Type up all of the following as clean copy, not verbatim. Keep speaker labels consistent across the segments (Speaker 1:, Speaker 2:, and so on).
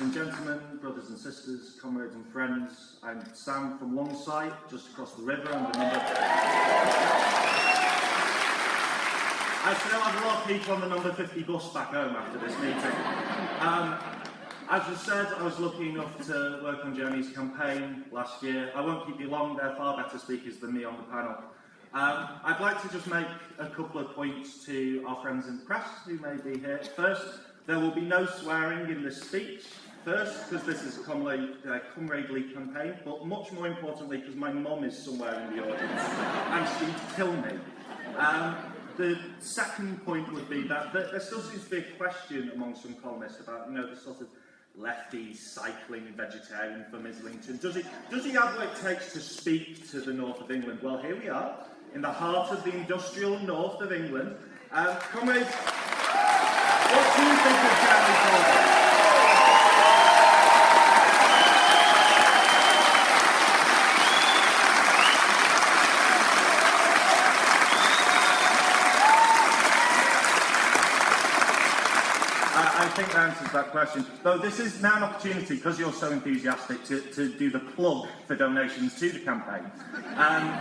Speaker 1: and gentlemen, brothers and sisters, comrades and friends, I'm Sam from Longsight, just across the river, and the number... I still have a lot of people on the number 50 bus back home after this meeting. As you said, I was lucky enough to work on Jeremy's campaign last year. I won't keep you long, they're far better speakers than me on the panel. I'd like to just make a couple of points to our friends in the press who may be here. First, there will be no swearing in this speech. First, because this is a comradely campaign, but much more importantly, because my mum is somewhere in the audience and she'd kill me. The second point would be that there still seems to be a question among some columnists about, the sort of lefty, cycling vegetarian from Islington. Does he have what it takes to speak to the north of England? Well, here we are, in the heart of the industrial north of England. Comrades, what do you think of Jeremy Corbyn? I think that answers that question. Though this is now an opportunity, because you're so enthusiastic, to do the plug for donations to the campaign.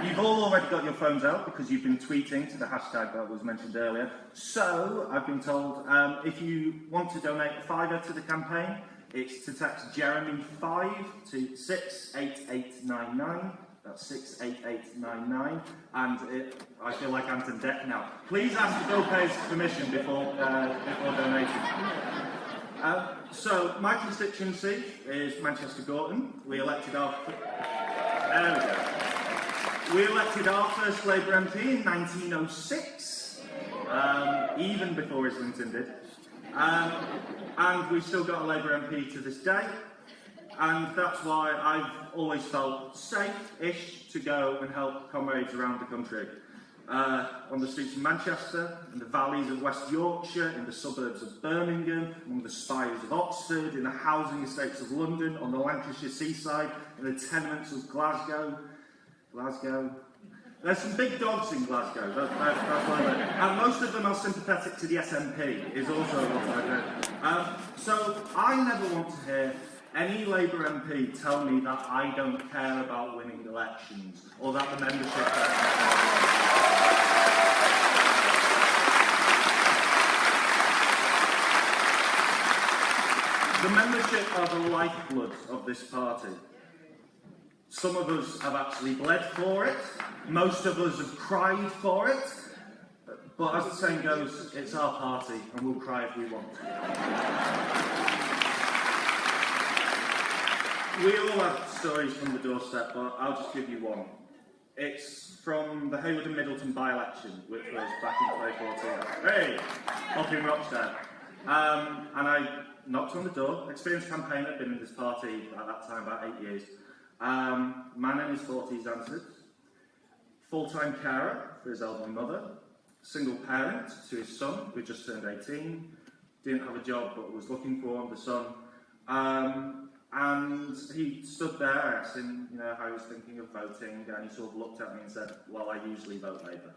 Speaker 1: You've all already got your phones out because you've been tweeting to the hashtag that was mentioned earlier. So, I've been told, if you want to donate a fiver to the campaign, it's to text Jeremy5 to 68899. That's 68899, and I feel like Anton Deck now. Please ask the bill payer's permission before donation. So, my constituency is Manchester Gorton. We elected our first Labour MP in 1906, even before Islington did, and we've still got a Labour MP to this day. And that's why I've always felt safe-ish to go and help comrades around the country. On the streets of Manchester, in the valleys of West Yorkshire, in the suburbs of Birmingham, among the spires of Oxford, in the housing estates of London, on the Lancashire seaside, in the tenements of Glasgow. There's some big dogs in Glasgow, that's what I know. And most of them are sympathetic to the SNP, is also what I know. So I never want to hear any Labour MP tell me that I don't care about winning elections, or that the membership... The membership are the lifeblood of this party. Some of us have actually bled for it, most of us have cried for it, but as the saying goes, it's our party, and we'll cry if we want to. We all have stories from the doorstep, but I'll just give you one. It's from the Hayward and Middleton by-election, which was back in 2014. Hey! Up in Rochdale. And I knocked on the door, experienced campaigner, been in this party at that time about 8 years. Man in his 40s answered. Full-time carer for his elderly mother. Single parent to his son, who just turned 18. Didn't have a job, but was looking for one, the son. And he stood there, I asked him, how he was thinking of voting, and he sort of looked at me and said, well, I usually vote Labour.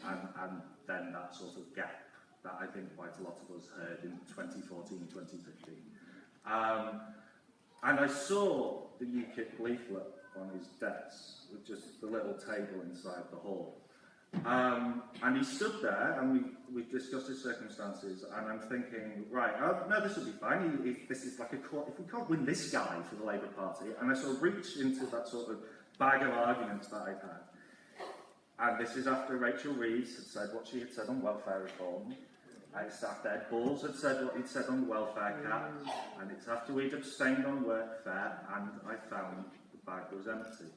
Speaker 1: And then that sort of gap that I think quite a lot of us heard in 2014, 2015. And I saw the UKIP leaflet on his desk, with just the little table inside the hall. And he stood there, and we discussed his circumstances, and I'm thinking, right, no, this will be fine. If this is like if we can't win this guy for the Labour Party, and I sort of reached into that sort of bag of arguments that I've had. And this is after Rachel Reeves had said what she had said on welfare reform. It's after Ed Balls had said what he'd said on the welfare cap, and it's after we'd abstained on workfare, and I found the bag was empty.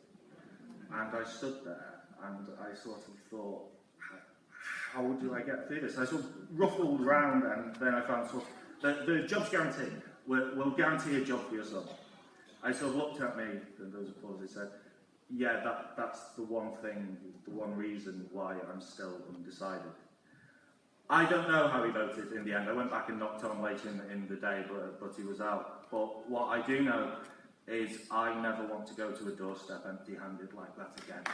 Speaker 1: And I stood there, and I sort of thought, how do I get through this? I sort of ruffled around, and then I found sort of, the job's guaranteed. We'll guarantee a job for your son. I sort of looked at me, and there was a pause, he said, yeah, that's the one thing, the one reason why I'm still undecided. I don't know how he voted in the end. I went back and knocked on later in the day, but he was out. But what I do know is I never want to go to a doorstep empty-handed like that again.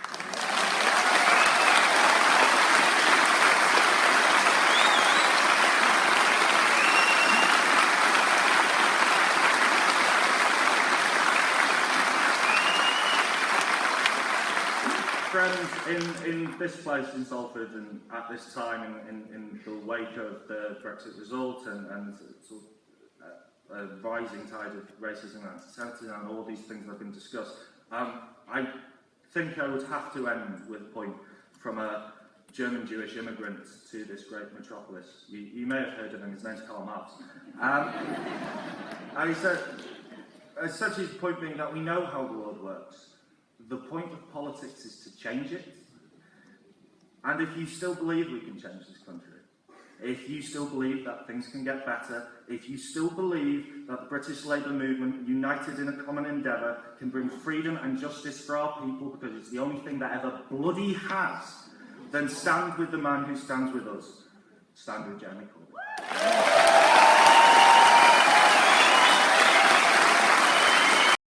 Speaker 1: end in this place in Salford, and at this time in the wake of the Brexit result and sort of a rising tide of racism and anti-Semitism and all these things that have been discussed, I think I would have to end with a point from a German Jewish immigrant to this great metropolis. You may have heard of him. His name's Karl Marx. And he said, essentially, his point being that we know how the world works. The point of politics is to change it. And if you still believe we can change this country, if you still believe that things can get better, if you still believe that the British Labour movement, united in a common endeavour, can bring freedom and justice for our people because it's the only thing that ever bloody has, then stand with the man who stands with us. Stand with Jeremy Corbyn.